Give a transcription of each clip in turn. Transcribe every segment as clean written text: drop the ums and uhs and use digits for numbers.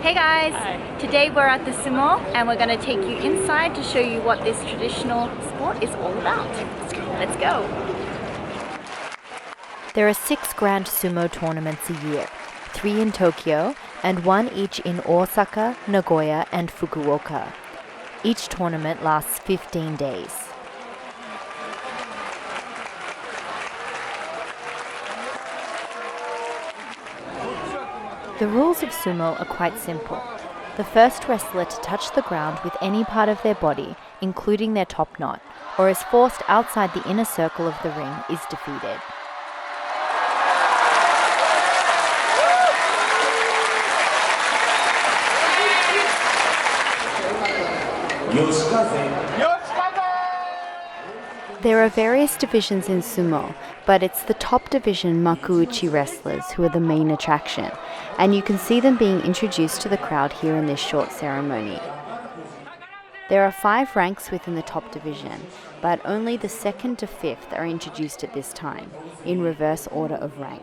Hey guys! Hi. Today we're at the sumo and we're going to take you inside to show you what this traditional sport is all about. Let's go! There are 6 grand sumo tournaments a year, 3 in Tokyo and 1 each in Osaka, Nagoya and Fukuoka. Each tournament lasts 15 days. The rules of sumo are quite simple. The first wrestler to touch the ground with any part of their body, including their top knot, or is forced outside the inner circle of the ring, is defeated. There are various divisions in sumo, but it's the top division makuuchi wrestlers who are the main attraction, and you can see them being introduced to the crowd here in this short ceremony. There are 5 ranks within the top division, but only the 2nd to 5th are introduced at this time, in reverse order of rank.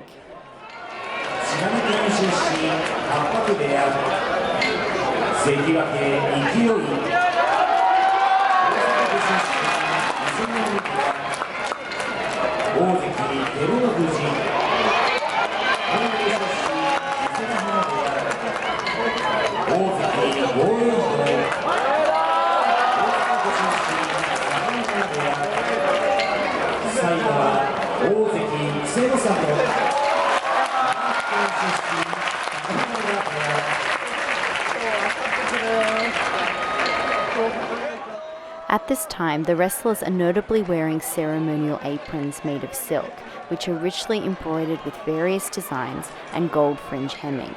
At this time, the wrestlers are notably wearing ceremonial aprons made of silk, which are richly embroidered with various designs and gold fringe hemming.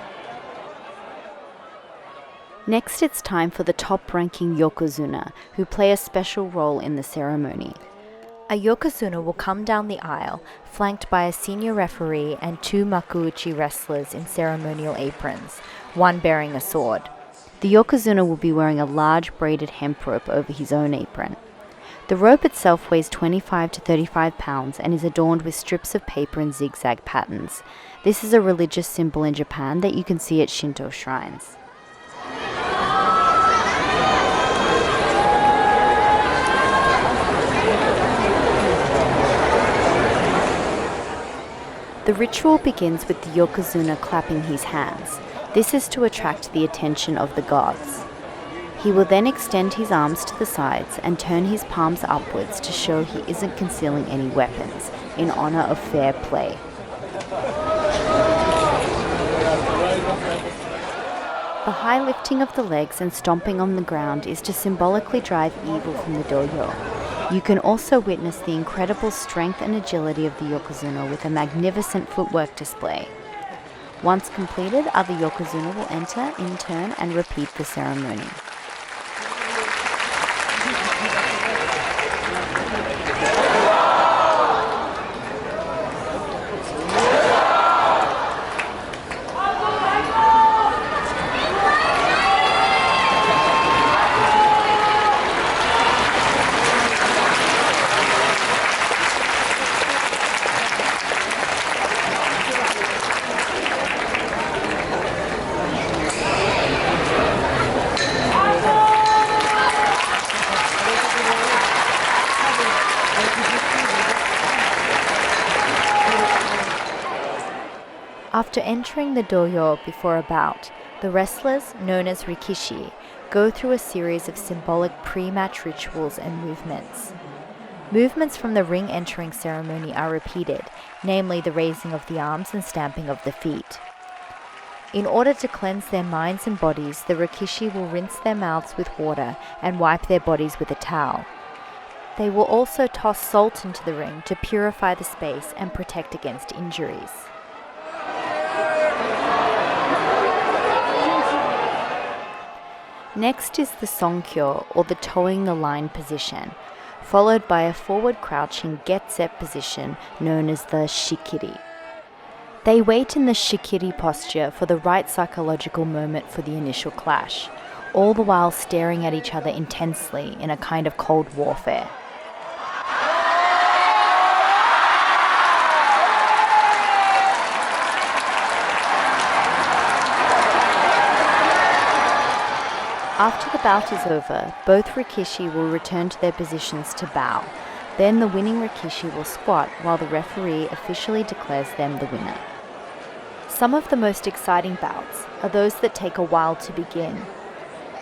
Next, it's time for the top-ranking Yokozuna, who play a special role in the ceremony. A Yokozuna will come down the aisle, flanked by a senior referee and 2 makuuchi wrestlers in ceremonial aprons, one bearing a sword. The Yokozuna will be wearing a large braided hemp rope over his own apron. The rope itself weighs 25 to 35 pounds and is adorned with strips of paper and zigzag patterns. This is a religious symbol in Japan that you can see at Shinto shrines. The ritual begins with the Yokozuna clapping his hands. This is to attract the attention of the gods. He will then extend his arms to the sides and turn his palms upwards to show he isn't concealing any weapons, in honor of fair play. The high lifting of the legs and stomping on the ground is to symbolically drive evil from the dojo. You can also witness the incredible strength and agility of the Yokozuna with a magnificent footwork display. Once completed, other Yokozuna will enter in turn and repeat the ceremony. After entering the dojo before a bout, the wrestlers, known as rikishi, go through a series of symbolic pre-match rituals and movements. Movements from the ring entering ceremony are repeated, namely the raising of the arms and stamping of the feet. In order to cleanse their minds and bodies, the rikishi will rinse their mouths with water and wipe their bodies with a towel. They will also toss salt into the ring to purify the space and protect against injuries. Next is the sonkyo, or the toeing the line position, followed by a forward crouching get-set position known as the shikiri. They wait in the shikiri posture for the right psychological moment for the initial clash, all the while staring at each other intensely in a kind of cold warfare. After the bout is over, both rikishi will return to their positions to bow. Then the winning rikishi will squat while the referee officially declares them the winner. Some of the most exciting bouts are those that take a while to begin.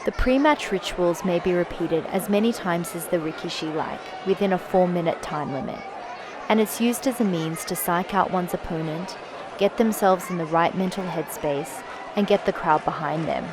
The pre-match rituals may be repeated as many times as the rikishi like, within a 4-minute time limit. And it's used as a means to psych out one's opponent, get themselves in the right mental headspace, and get the crowd behind them.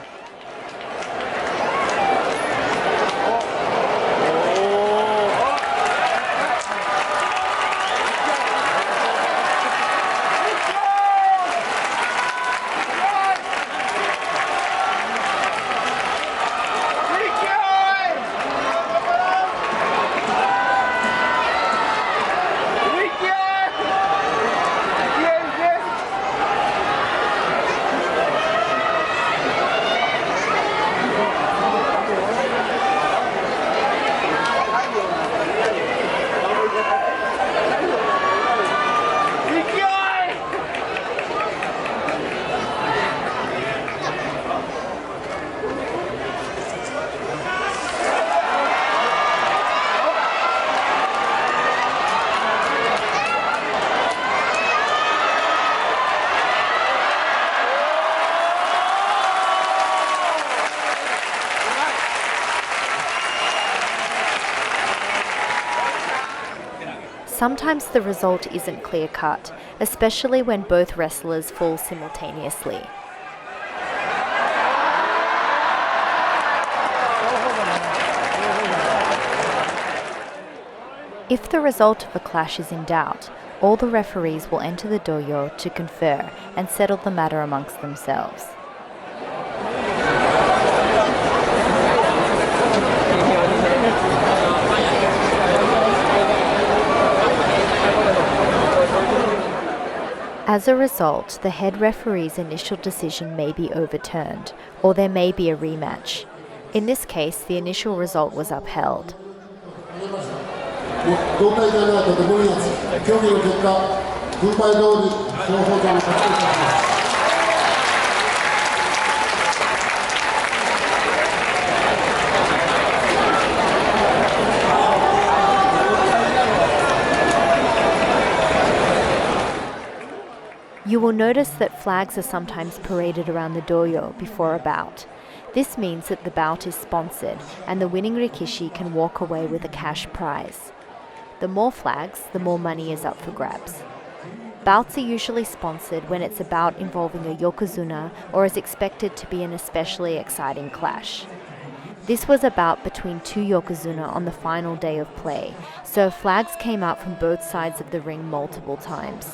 Sometimes the result isn't clear-cut, especially when both wrestlers fall simultaneously. If the result of a clash is in doubt, all the referees will enter the dojo to confer and settle the matter amongst themselves. As a result, the head referee's initial decision may be overturned, or there may be a rematch. In this case, the initial result was upheld. You will notice that flags are sometimes paraded around the dojo before a bout. This means that the bout is sponsored and the winning rikishi can walk away with a cash prize. The more flags, the more money is up for grabs. Bouts are usually sponsored when it's a bout involving a Yokozuna or is expected to be an especially exciting clash. This was a bout between two Yokozuna on the final day of play, so flags came out from both sides of the ring multiple times.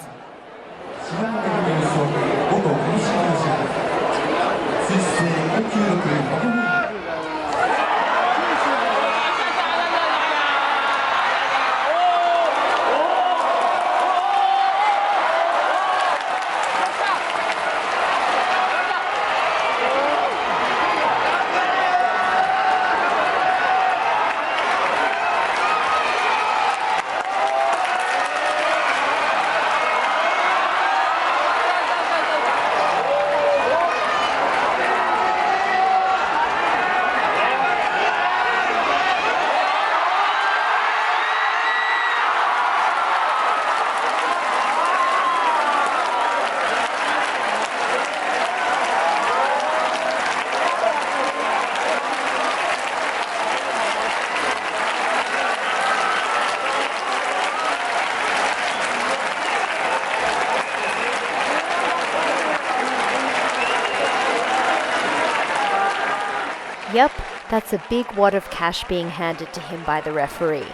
Yep, that's a big wad of cash being handed to him by the referee.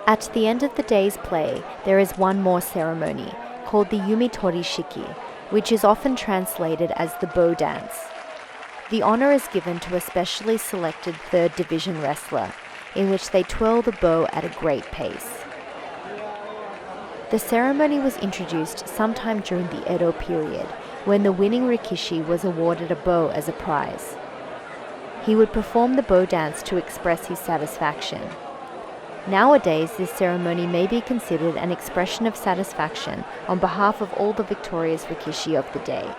At the end of the day's play, there is one more ceremony, called the Yumitori Shiki, which is often translated as the bow dance. The honor is given to a specially selected 3rd division wrestler, in which they twirl the bow at a great pace. The ceremony was introduced sometime during the Edo period, when the winning rikishi was awarded a bow as a prize. He would perform the bow dance to express his satisfaction. Nowadays, this ceremony may be considered an expression of satisfaction on behalf of all the victorious rikishi of the day.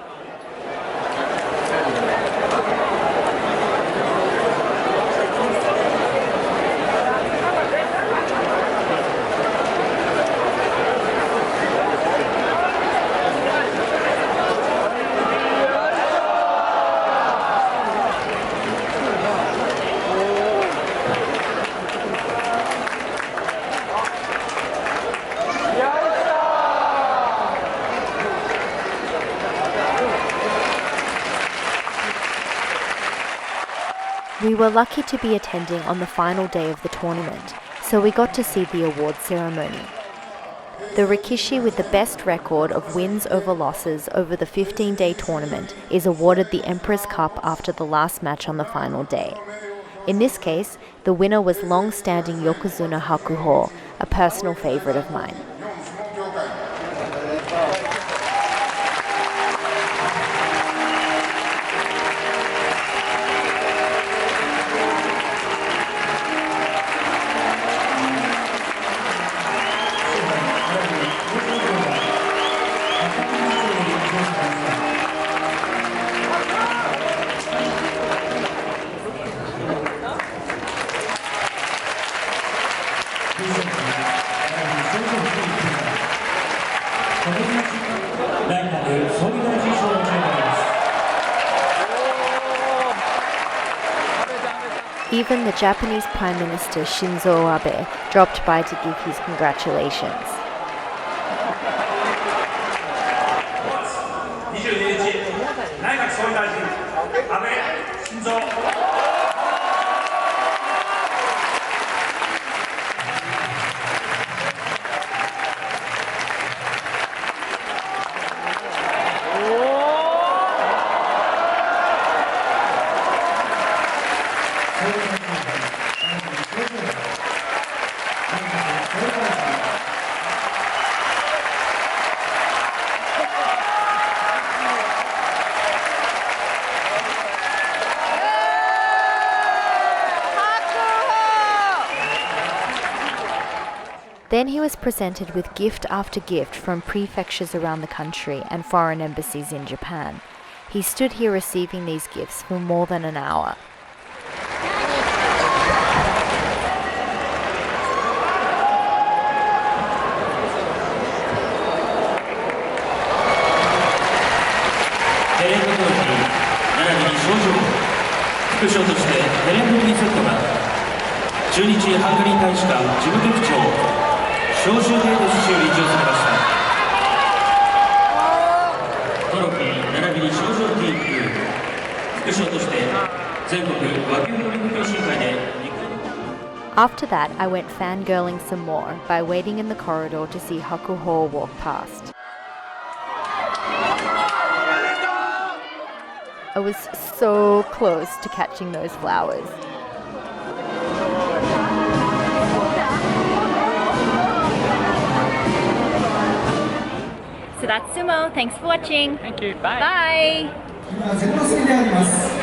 We were lucky to be attending on the final day of the tournament, so we got to see the award ceremony. The rikishi with the best record of wins over losses over the 15-day tournament is awarded the Emperor's Cup after the last match on the final day. In this case, the winner was long-standing Yokozuna Hakuho, a personal favorite of mine. Even the Japanese Prime Minister Shinzo Abe dropped by to give his congratulations. Then he was presented with gift after gift from prefectures around the country and foreign embassies in Japan. He stood here receiving these gifts for more than an hour. After that, I went fangirling some more by waiting in the corridor to see Hakuho walk past. I was so close to catching those flowers. So that's sumo. Thanks for watching. Thank you. Bye. Bye.